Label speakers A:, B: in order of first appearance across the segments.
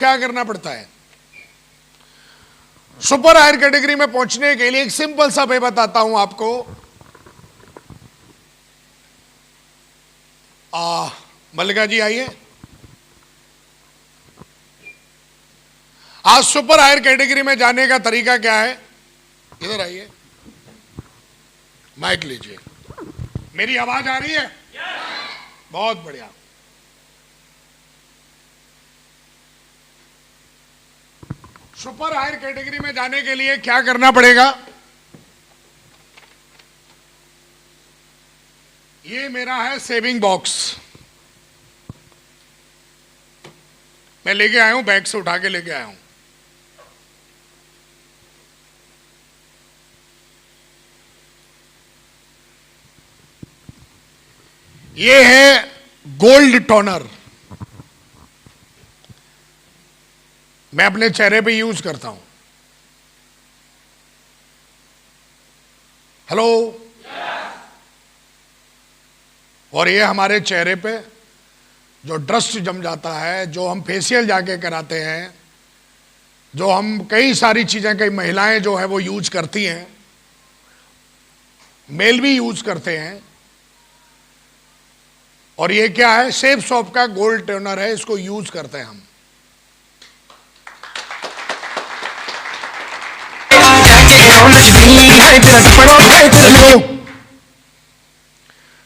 A: क्या करना पड़ता है। सुपर हायर कैटेगरी में पहुंचने के लिए एक सिंपल सा मैं बताता हूं आपको। मल्लिका जी आइए। आज सुपर हायर कैटेगरी में जाने का तरीका क्या है, इधर आइए, माइक लीजिए। मेरी आवाज आ रही है? बहुत बढ़िया। सुपर हायर कैटेगरी में जाने के लिए क्या करना पड़ेगा? ये मेरा है सेविंग बॉक्स, मैं लेके आया हूं, बैग से उठा के लेके आया हूं। ये है गोल्ड टोनर, मैं अपने चेहरे पे यूज करता हूं। हेलो। और ये हमारे चेहरे पे जो डस्ट जम जाता है, जो हम फेशियल जाके कराते हैं, जो हम कई सारी चीजें, कई महिलाएं जो है वो यूज करती हैं, मेल भी यूज करते हैं। और ये क्या है? शेफ शॉप का गोल्ड टोनर है, इसको यूज करते हैं हम।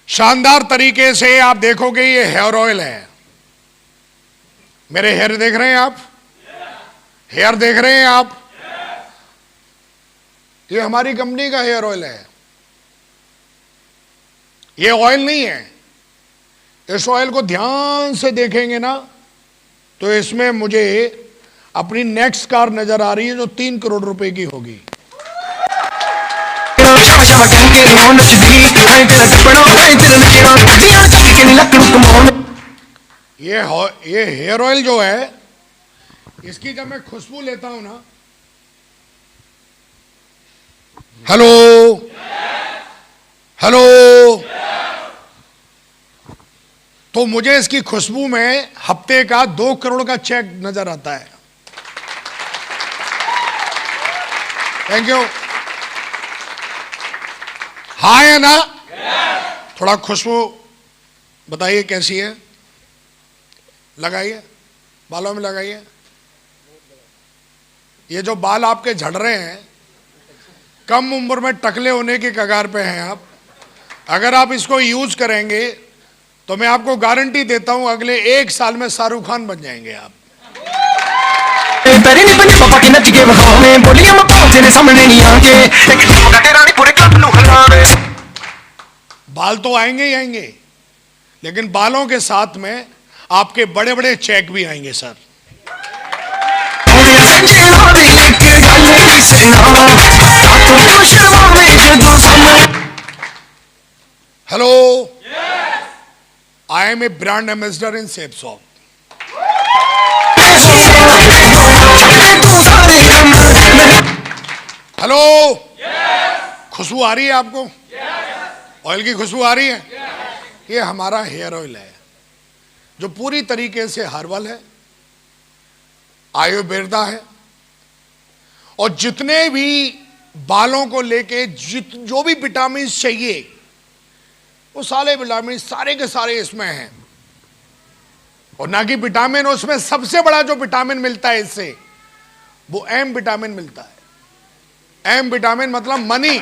A: शानदार तरीके से आप देखोगे, ये हेयर ऑयल है। मेरे हेयर देख रहे हैं आप? हेयर देख रहे हैं आप? ये हमारी कंपनी का हेयर ऑयल है। ये ऑयल नहीं है। इस ऑयल को ध्यान से देखेंगे ना तो इसमें मुझे अपनी नेक्स्ट कार नजर आ रही है जो 3 करोड़ रुपए की होगी। ये हेयर ऑयल जो है, इसकी जब मैं खुशबू लेता हूं ना, हेलो हेलो, तो मुझे इसकी खुशबू में हफ्ते का 2 करोड़ का चेक नजर आता है। Thank you. हाँ है ना? थोड़ा खुशबू बताइए कैसी है, लगाइए, बालों में लगाइए। ये जो बाल आपके झड़ रहे हैं, कम उम्र में टकले होने की कगार पे हैं आप, अगर आप इसको यूज करेंगे तो मैं आपको गारंटी देता हूं अगले 1 साल में शाहरुख खान बन जाएंगे आप। बाल तो आएंगे ही आएंगे, लेकिन बालों के साथ में आपके बड़े बड़े चेक भी आएंगे sir. Hello, I am a brand ambassador in chef shop. Hello, खुशबू आ रही है आपको? ऑयल की खुशबू आ रही है? ये हमारा हेयर ऑयल है जो पूरी तरीके से हर्बल है, आयुर्वेदा है, और जितने भी बालों को लेके जो भी विटामिन चाहिए वो सारे विटामिन सारे के सारे इसमें हैं। और ना कि विटामिन, उसमें सबसे बड़ा जो विटामिन मिलता है इससे, वो एम विटामिन मिलता है। एम विटामिन मतलब मनी।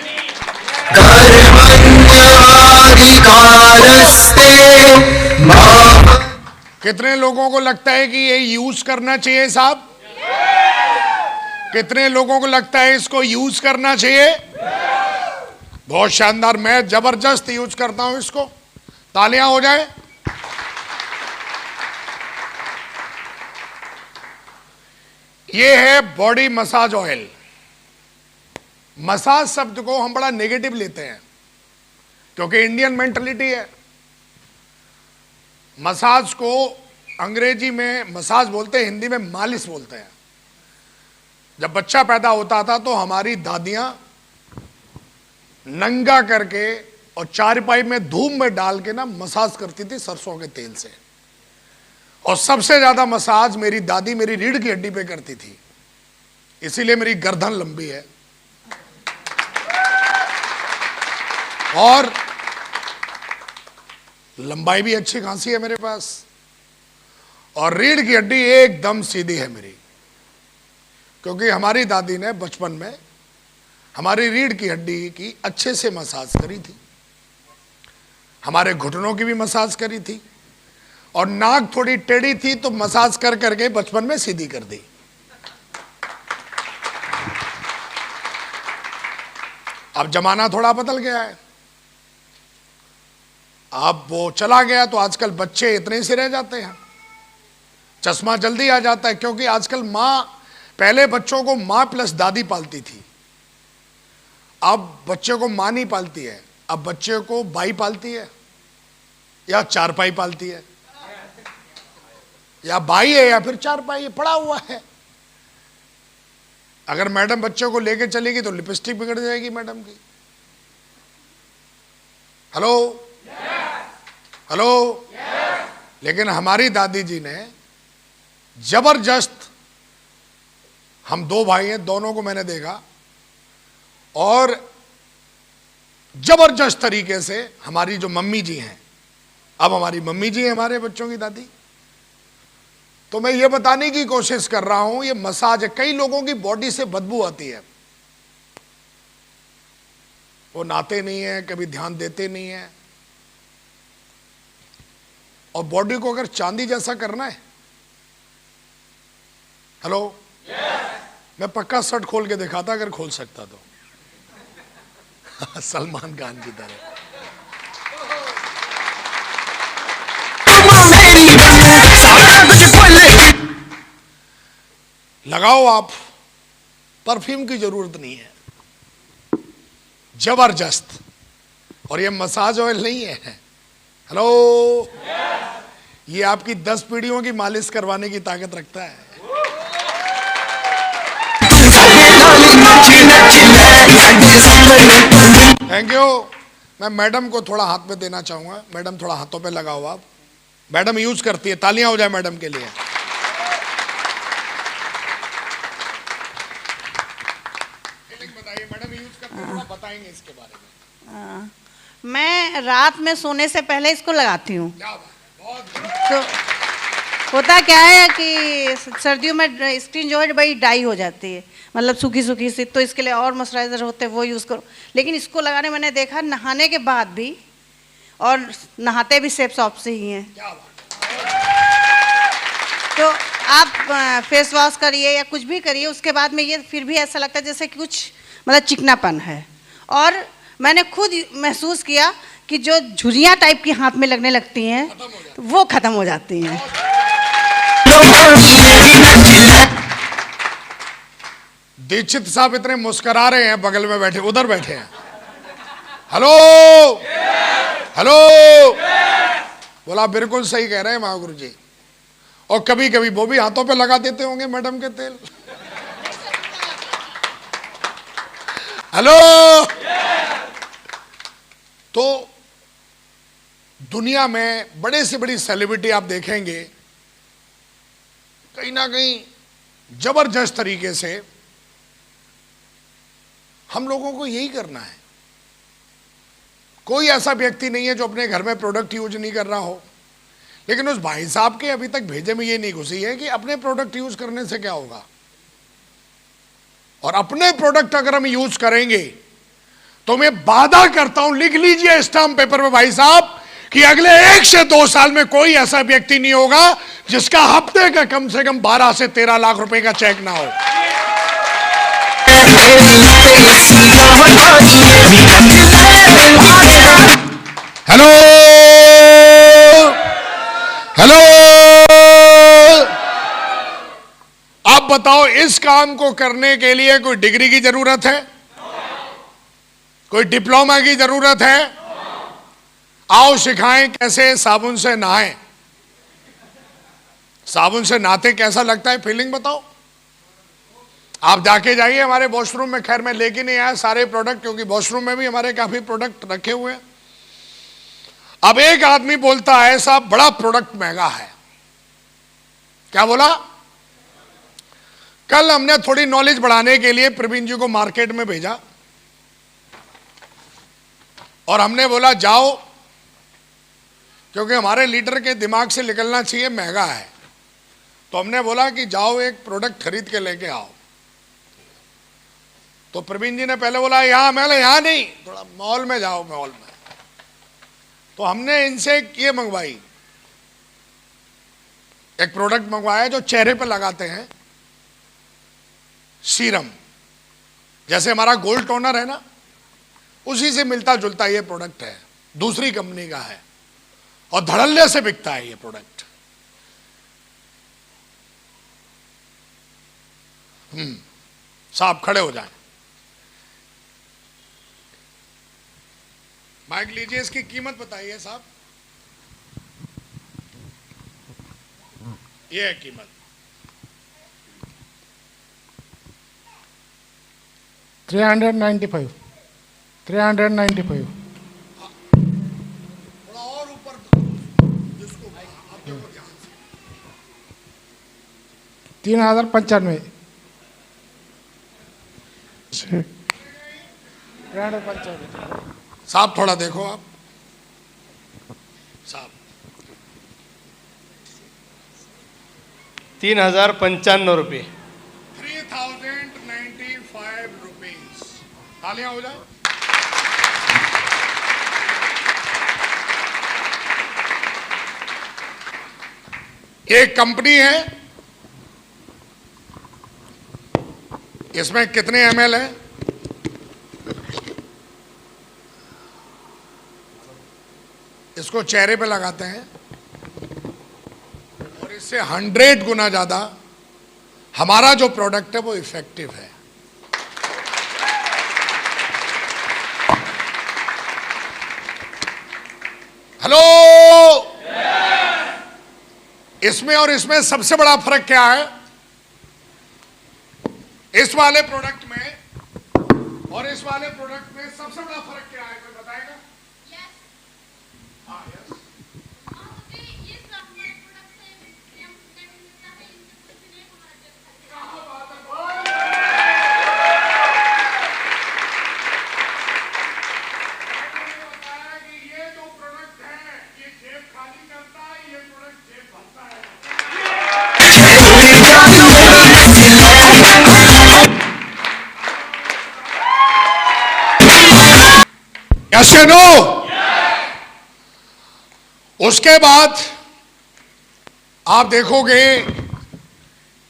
A: कितने लोगों को लगता है कि ये यूज करना चाहिए साहब? कितने लोगों को लगता है इसको यूज करना चाहिए? बहुत शानदार, मैं जबरदस्त यूज करता हूं इसको। तालियां हो जाए। ये है बॉडी मसाज ऑयल। मसाज शब्द को हम बड़ा नेगेटिव लेते हैं क्योंकि इंडियन मेंटालिटी है। मसाज को अंग्रेजी में मसाज बोलते हैं, हिंदी में मालिश बोलते हैं। जब बच्चा पैदा होता था तो हमारी दादियां नंगा करके और चारपाई में धूप में डाल के ना मसाज करती थी सरसों के तेल से। और सबसे ज्यादा मसाज मेरी दादी मेरी रीढ़ की हड्डी पे करती थी, इसीलिए मेरी गर्दन लंबी है और लंबाई भी अच्छी खासी है मेरे पास, और रीढ़ की हड्डी एकदम सीधी है मेरी, क्योंकि हमारी दादी ने बचपन में हमारी रीढ़ की हड्डी की अच्छे से मसाज करी थी, हमारे घुटनों की भी मसाज करी थी, और नाक थोड़ी टेढ़ी थी तो मसाज कर करके बचपन में सीधी कर दी। अब जमाना थोड़ा बदल गया है, अब वो चला गया, तो आजकल बच्चे इतने से रह जाते हैं, चश्मा जल्दी आ जाता है, क्योंकि आजकल मां, पहले बच्चों को मां प्लस दादी पालती थी, अब बच्चे को मां नहीं पालती है, अब बच्चे को बाई पालती है या चारपाई पालती है, या बाई है या फिर चारपाई है, पड़ा हुआ है। अगर मैडम बच्चों को लेके चलेगी तो लिपस्टिक बिगड़ जाएगी मैडम की। हेलो हेलो, लेकिन हमारी दादी जी ने जबरदस्त, हम दो भाई हैं, दोनों को मैंने देखा, और जबरदस्त तरीके से हमारी जो मम्मी जी हैं, अब हमारी मम्मी जी हैं हमारे बच्चों की दादी, तो मैं ये बताने की कोशिश कर रहा हूं, ये मसाज है। कई लोगों की बॉडी से बदबू आती है, वो नहाते नहीं है, कभी ध्यान देते नहीं है, और बॉडी को अगर चांदी जैसा करना है, हेलो, मैं पक्का शर्ट खोल के दिखाता अगर खोल सकता तो सलमान खान की तरह। लगाओ आप, परफ्यूम की जरूरत नहीं है, जबरदस्त, और ये मसाज ऑयल नहीं है। हेलो, ये आपकी 10 पीढ़ियों की मालिश करवाने की ताकत रखता है। Thank you. मैं मैडम को थोड़ा हाथ में देना चाहूंगा, मैडम थोड़ा हाथों पे लगाओ आप, मैडम यूज करती है, तालियां हो जाए मैडम के लिए। बताइए मैडम यूज करते हैं, थोड़ा बताएंगे इसके बारे में।
B: मैं रात में सोने से पहले इसको लगाती हूँ। तो होता क्या है कि सर्दियों में स्किन जो है बड़ी ड्राई हो जाती है, मतलब सूखी सूखी सी, तो इसके लिए और मॉइस्चराइजर होते हैं वो यूज़ करो, लेकिन इसको लगाने मैंने देखा नहाने के बाद भी, और नहाते भी सेफ सॉप से ही हैं। तो आप फेस वॉश करिए या कुछ भी करिए, उसके बाद में ये फिर भी ऐसा लगता है जैसे कि कुछ मतलब चिकनापन है, और मैंने खुद महसूस किया कि जो झुर्रियाँ टाइप की हाथ में लगने लगती हैं वो खत्म हो जाती हैं।
A: दीक्षित साहब इतने मुस्कुरा रहे हैं, बगल में बैठे, उधर बैठे हैं। हेलो हेलो, बोला बिल्कुल सही कह रहे हैं महागुरु जी, और कभी कभी वो भी हाथों पे लगा देते होंगे मैडम के तेल। हेलो, तो दुनिया में बड़े से बड़ी सेलिब्रिटी आप देखेंगे, कहीं ना कहीं जबरदस्त तरीके से हम लोगों को यही करना है। कोई ऐसा व्यक्ति नहीं है जो अपने घर में प्रोडक्ट यूज नहीं कर रहा हो, लेकिन उस भाई साहब के अभी तक भेजे में ये नहीं घुसी है कि अपने प्रोडक्ट यूज करने से क्या होगा, और अपने प्रोडक्ट अगर हम यूज करेंगे तो मैं वादा करता हूं, लिख लीजिए स्टाम्प पेपर में भाई साहब, कि अगले 1 से 2 साल में कोई ऐसा व्यक्ति नहीं होगा जिसका हफ्ते का कम से कम 12 से 13 लाख रुपए का चेक ना हो। हेलो हेलो, आप बताओ, इस काम को करने के लिए कोई डिग्री की जरूरत है, कोई डिप्लोमा की जरूरत है? आओ सिखाएं कैसे साबुन से नहाएं। साबुन से नहाते कैसा लगता है, फीलिंग बताओ। आप जाके जाइए हमारे वॉशरूम में, खैर मैं लेके नहीं आया सारे प्रोडक्ट, क्योंकि वॉशरूम में भी हमारे काफी प्रोडक्ट रखे हुए हैं। अब एक आदमी बोलता है साहब बड़ा प्रोडक्ट महंगा है, क्या बोला? कल हमने थोड़ी नॉलेज बढ़ाने के लिए प्रवीण जी को मार्केट में भेजा और हमने बोला जाओ, क्योंकि हमारे लीडर के दिमाग से निकलना चाहिए महंगा है, तो हमने बोला कि जाओ एक प्रोडक्ट खरीद के लेके आओ। तो प्रवीण जी ने पहले बोला यहां, मैं यहां नहीं, थोड़ा मॉल में जाओ, मॉल में। तो हमने इनसे ये मंगवाई, एक प्रोडक्ट मंगवाया जो चेहरे पर लगाते हैं, सीरम, जैसे हमारा गोल्ड टोनर है ना, उसी से मिलता जुलता ये प्रोडक्ट है, दूसरी कंपनी का है और धड़ल्ले से बिकता है ये प्रोडक्ट। साहब खड़े हो जाएं, माइक लीजिए, इसकी कीमत बताइए साहब। ये है कीमत,
C: 395।
A: थोड़ा और ऊपर जिसको आप देखो ध्यान से।
C: 3095। 395।
A: साहब थोड़ा देखो आप साहब,
D: 3095 रुपये।
A: 3095 रुपीज। तालियां हो जाए। ये कंपनी है, इसमें कितने ml है? इसको चेहरे पे लगाते हैं और इससे 100 गुना ज्यादा हमारा जो प्रोडक्ट है वो इफेक्टिव है। हेलो, इसमें और इसमें सबसे बड़ा फर्क क्या है? इस वाले प्रोडक्ट में और इस वाले प्रोडक्ट में सबसे बड़ा फर्क क्या है, कोई बताएगा? हाँ, यस। Yes or no? उसके बाद आप देखोगे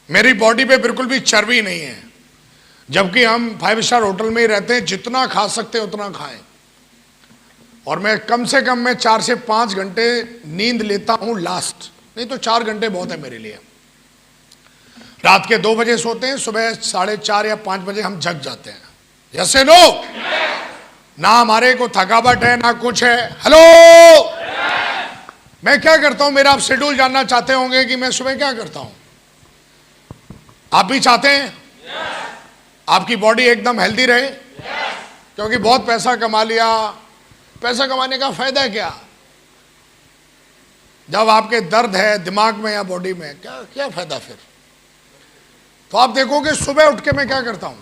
A: मेरी बॉडी पे बिल्कुल भी चर्बी नहीं है, जबकि हम 5 स्टार होटल में ही रहते हैं, जितना खा सकते हैं उतना खाएं। और मैं कम से कम मैं 4 से 5 घंटे नींद लेता हूं लास्ट, नहीं तो 4 घंटे बहुत है मेरे लिए। रात के 2 बजे सोते हैं, सुबह 4:30 या 5 बजे हम जग जाते हैं। यस या नो? ना हमारे को थकावट है ना कुछ है। हेलो, मैं क्या करता हूं, मेरा आप शेड्यूल जानना चाहते होंगे कि मैं सुबह क्या करता हूं। आप भी चाहते हैं आपकी बॉडी एकदम हेल्दी रहे, क्योंकि बहुत पैसा कमा लिया, पैसा कमाने का फायदा क्या जब आपके दर्द है दिमाग में या बॉडी में, क्या क्या फायदा फिर। तो आप देखोगे सुबह उठ के मैं क्या करता हूं।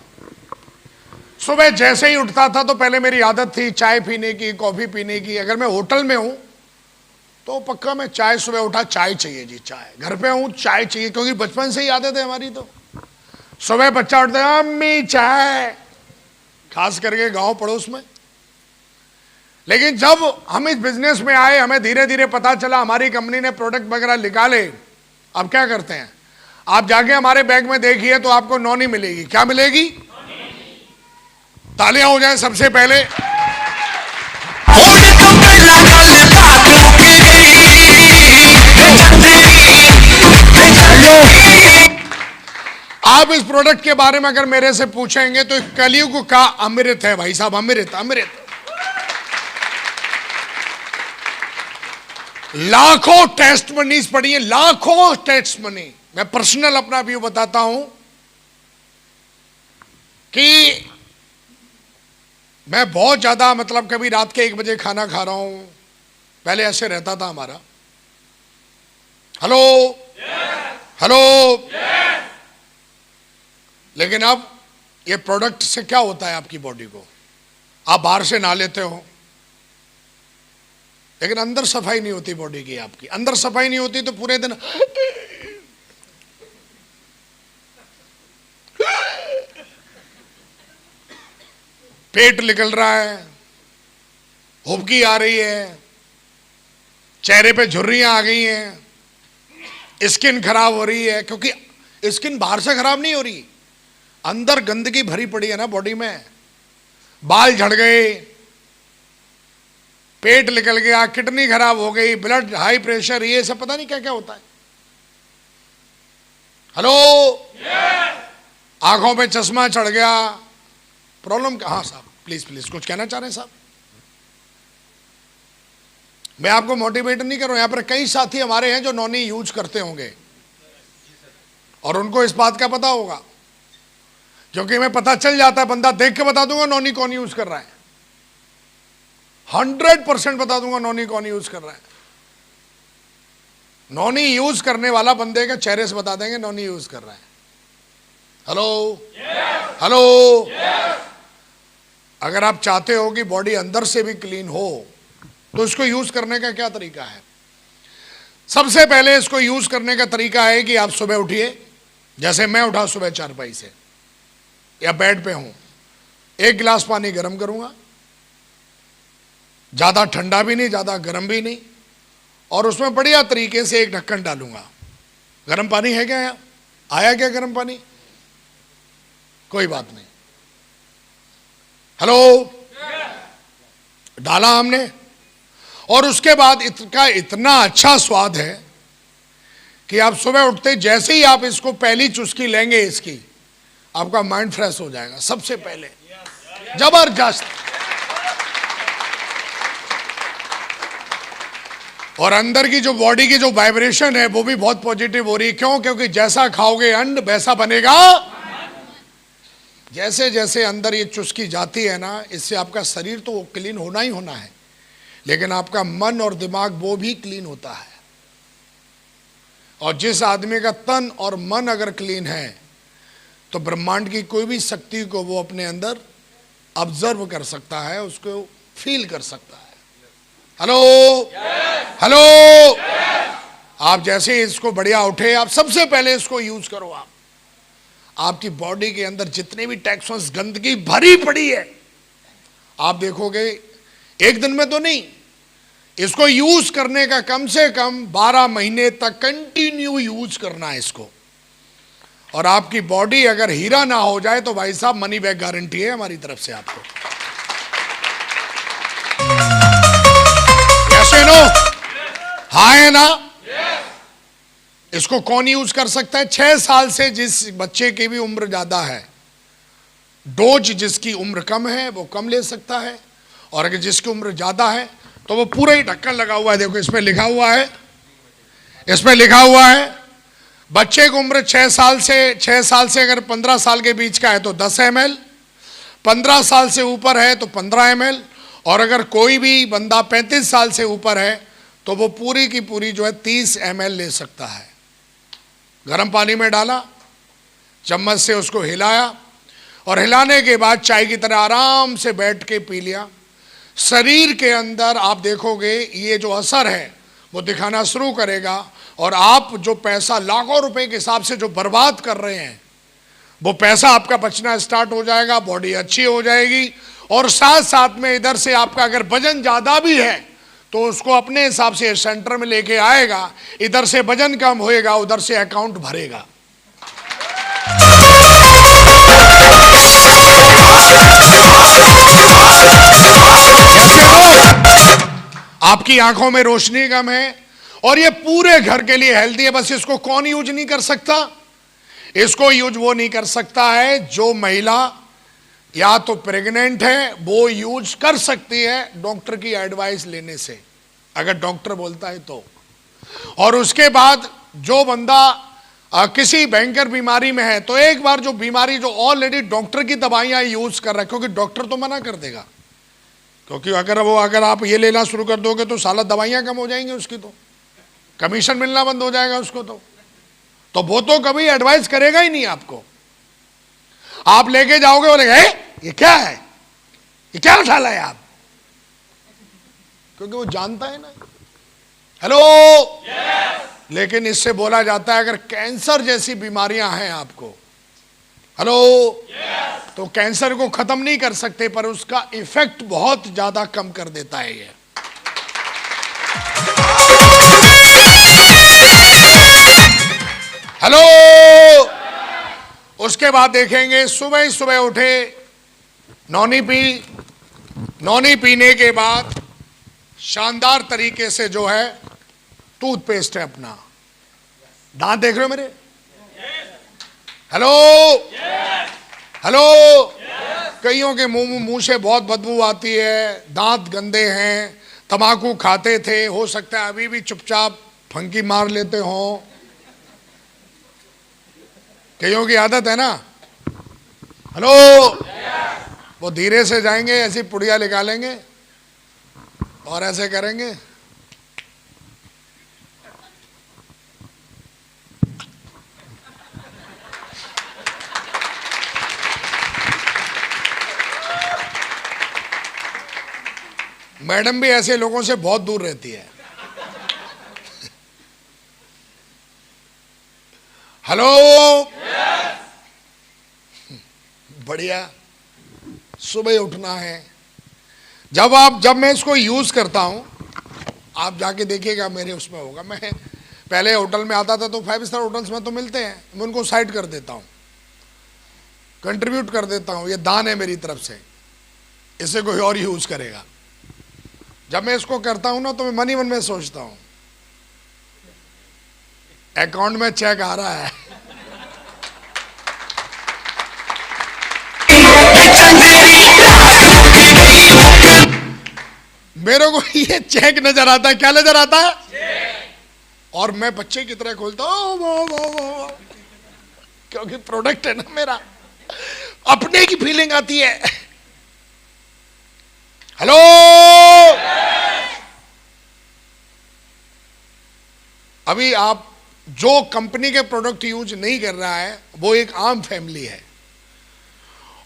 A: सुबह जैसे ही उठता था तो पहले मेरी आदत थी चाय पीने की, कॉफी पीने की। अगर मैं होटल में हूं तो पक्का मैं चाय, सुबह उठा चाय चाहिए जी, चाय। घर पे हूं चाय चाहिए, क्योंकि बचपन से ही आदत है हमारी। तो सुबह बच्चा उठता है अम्मी चाय, खास करके गांव पड़ोस में। लेकिन जब हम इस बिजनेस में आए, हमें धीरे धीरे पता चला, हमारी कंपनी ने प्रोडक्ट वगैरह निकाले। अब क्या करते हैं, आप जाके हमारे बैग में देखिए तो आपको नॉनी मिलेगी। क्या मिलेगी? तालियां हो जाए सबसे पहले। आप इस प्रोडक्ट के बारे में अगर मेरे से पूछेंगे तो कलयुग का अमृत है भाई साहब, अमृत अमृत। लाखों टेस्ट मनीज पड़ी है, लाखों टेस्ट मनी। मैं पर्सनल अपना व्यू बताता हूं कि मैं बहुत ज्यादा, मतलब कभी रात के 1 बजे खाना खा रहा हूं, पहले ऐसे रहता था हमारा। Hello hello. लेकिन अब ये प्रोडक्ट से क्या होता है आपकी बॉडी को? आप बाहर से नहा लेते हो, लेकिन अंदर सफाई नहीं होती बॉडी की। आपकी अंदर सफाई नहीं होती तो पूरे दिन पेट निकल रहा है, हुबकी आ रही है, चेहरे पे झुर्रियां आ गई हैं, स्किन खराब हो रही है। क्योंकि स्किन बाहर से खराब नहीं हो रही, अंदर गंदगी भरी पड़ी है ना बॉडी में। बाल झड़ गए, पेट निकल गया, किडनी खराब हो गई, ब्लड हाई प्रेशर, ये सब पता नहीं क्या क्या होता है। हेलो। आंखों पे चश्मा चढ़ गया, प्रॉब्लम क्या? हाँ साहब, प्लीज प्लीज, कुछ कहना चाह रहे हैं साहब? मैं आपको मोटिवेट नहीं कर रहा हूं। यहां पर कई साथी हमारे हैं जो नॉनी यूज करते होंगे और उनको इस बात का पता होगा, क्योंकि मैं पता चल जाता है, बंदा देख के बता दूंगा नॉनी कौन यूज कर रहा है। 100% बता दूंगा नॉनी कौन यूज कर रहा है। नॉनी यूज करने वाला बंदे के चेहरे से बता देंगे नॉनी यूज कर रहा है। हेलो। हेलो। अगर आप चाहते हो कि बॉडी अंदर से भी क्लीन हो तो इसको यूज करने का क्या तरीका है? सबसे पहले इसको यूज करने का तरीका है कि आप सुबह उठिए, जैसे मैं उठा सुबह चारपाई से या बेड पे हूं, 1 गिलास पानी गर्म करूंगा, ज्यादा ठंडा भी नहीं, ज्यादा गर्म भी नहीं, और उसमें बढ़िया तरीके से एक ढक्कन डालूंगा। गर्म पानी है क्या? आया क्या गर्म पानी? कोई बात नहीं। हेलो। डाला हमने, और उसके बाद इसका इतना अच्छा स्वाद है कि आप सुबह उठते जैसे ही आप इसको पहली चुस्की लेंगे इसकी, आपका माइंड फ्रेश हो जाएगा सबसे पहले। जबरदस्त। और अंदर की जो बॉडी की जो वाइब्रेशन है वो भी बहुत पॉजिटिव हो रही है। क्यों? क्योंकि जैसा खाओगे अन्न वैसा बनेगा। जैसे जैसे अंदर ये चुस्की जाती है ना, इससे आपका शरीर तो क्लीन होना ही होना है, लेकिन आपका मन और दिमाग वो भी क्लीन होता है। और जिस आदमी का तन और मन अगर क्लीन है तो ब्रह्मांड की कोई भी शक्ति को वो अपने अंदर ऑब्जर्व कर सकता है, उसको फील कर सकता है। हेलो। हेलो। आप जैसे ही इसको बढ़िया उठे, आप सबसे पहले इसको यूज करो। आपकी बॉडी के अंदर जितने भी टॉक्सिन्स, गंदगी भरी पड़ी है, आप देखोगे एक दिन में तो नहीं, इसको यूज करने का कम से कम 12 महीने तक कंटिन्यू यूज करना है इसको। और आपकी बॉडी अगर हीरा ना हो जाए तो भाई साहब मनी बैक गारंटी है हमारी तरफ से आपको। ऐसे नो हाँ है ना? इसको कौन यूज कर सकता है? 6 साल से जिस बच्चे की भी उम्र ज्यादा है, डोज जिसकी उम्र कम है वो कम ले सकता है, और अगर जिसकी उम्र ज्यादा है तो वो पूरा ही ढक्कन लगा हुआ है। देखो इसमें लिखा हुआ है, इसमें लिखा हुआ है बच्चे की उम्र 6 साल से अगर 15 साल के बीच का है तो 10 ml, 15 साल से ऊपर है तो 15 ml, और अगर कोई भी बंदा 35 साल से ऊपर है तो वो पूरी की पूरी जो है 30 ml ले सकता है। गर्म पानी में डाला, चम्मच से उसको हिलाया, और हिलाने के बाद चाय की तरह आराम से बैठ के पी लिया। शरीर के अंदर आप देखोगे ये जो असर है वो दिखाना शुरू करेगा, और आप जो पैसा लाखों रुपए के हिसाब से जो बर्बाद कर रहे हैं वो पैसा आपका बचना स्टार्ट हो जाएगा, बॉडी अच्छी हो जाएगी। और साथ साथ में इधर से आपका अगर वजन ज्यादा भी है तो उसको अपने हिसाब से सेंटर में लेके आएगा, इधर से वजन कम होएगा, उधर से अकाउंट भरेगा। आपकी आंखों में रोशनी कम है, और ये पूरे घर के लिए हेल्दी है। बस इसको कौन यूज नहीं कर सकता? इसको यूज वो नहीं कर सकता है जो महिला या तो प्रेग्नेंट है, वो यूज कर सकती है डॉक्टर की एडवाइस लेने से, अगर डॉक्टर बोलता है तो। और उसके बाद जो बंदा किसी भयंकर बीमारी में है, तो एक बार जो बीमारी जो ऑलरेडी डॉक्टर की दवाइयां यूज कर रहा है, क्योंकि डॉक्टर तो मना कर देगा, क्योंकि अगर आप ये लेना शुरू कर दोगे तो साला दवाइयां कम हो जाएंगी, उसकी तो कमीशन मिलना बंद हो जाएगा उसको। तो वो तो कभी एडवाइस करेगा ही नहीं आपको। आप लेके जाओगे, बोलेगा ये क्या है, ये क्या उठा लाए आप, क्योंकि वो जानता है ना। Hello yes! लेकिन इससे बोला जाता है अगर कैंसर जैसी बीमारियां हैं आपको, हेलो yes! तो कैंसर को खत्म नहीं कर सकते, पर उसका इफेक्ट बहुत ज्यादा कम कर देता है ये। हेलो, उसके बाद देखेंगे सुबह ही सुबह उठे, नौनी पी, नौनी पीने के बाद शानदार तरीके से जो है टूथपेस्ट है अपना, दांत देख रहे हो मेरे, हेलो हेलो, कईयों के मुंह से बहुत बदबू आती है, दांत गंदे हैं, तंबाकू खाते थे, हो सकता है अभी भी चुपचाप फंकी मार लेते हो, कईयों की आदत है ना। हेलो, वो धीरे से जाएंगे, ऐसी पुड़िया निकालेंगे और ऐसे करेंगे, मैडम भी ऐसे लोगों से बहुत दूर रहती है। हेलो बढ़िया, सुबह उठना है। जब मैं इसको यूज करता हूं, आप जाके देखिएगा मेरे उसमें होगा। मैं पहले होटल में आता था तो 5 स्टार होटल्स में तो मिलते हैं, मैं उनको साइड कर देता हूं, कंट्रीब्यूट कर देता हूं, ये दान है मेरी तरफ से, इसे कोई और यूज करेगा। जब मैं इसको करता हूं ना तो मैं मन ही मन में सोचता हूं अकाउंट में चेक आ रहा है, मेरे को ये चेक नजर आता है। क्या नजर आता है? और मैं बच्चे की तरह खोलता हूं, क्योंकि प्रोडक्ट है ना मेरा, अपने की फीलिंग आती है। हेलो, अभी आप जो कंपनी के प्रोडक्ट यूज नहीं कर रहा है वो एक आम फैमिली है,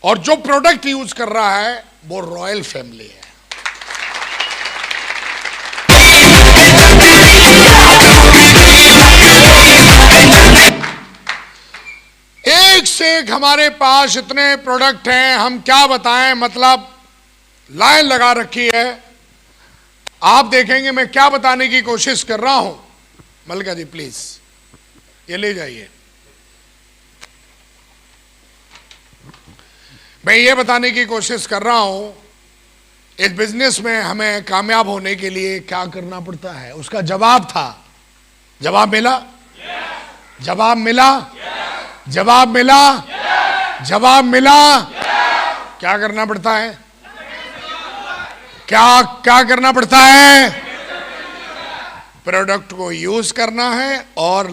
A: और जो प्रोडक्ट यूज कर रहा है वो रॉयल फैमिली है। एक से एक हमारे पास इतने प्रोडक्ट हैं, हम क्या बताएं, मतलब लाइन लगा रखी है। आप देखेंगे मैं क्या बताने की कोशिश कर रहा हूं। मल्लिका जी प्लीज ये ले जाइए। मैं ये बताने की कोशिश कर रहा हूं इस बिजनेस में हमें कामयाब होने के लिए क्या करना पड़ता है। उसका जवाब था, जवाब मिला, जवाब मिला, जवाब मिला, जवाब मिला। क्या करना पड़ता है? क्या क्या करना पड़ता है? प्रोडक्ट को यूज करना है और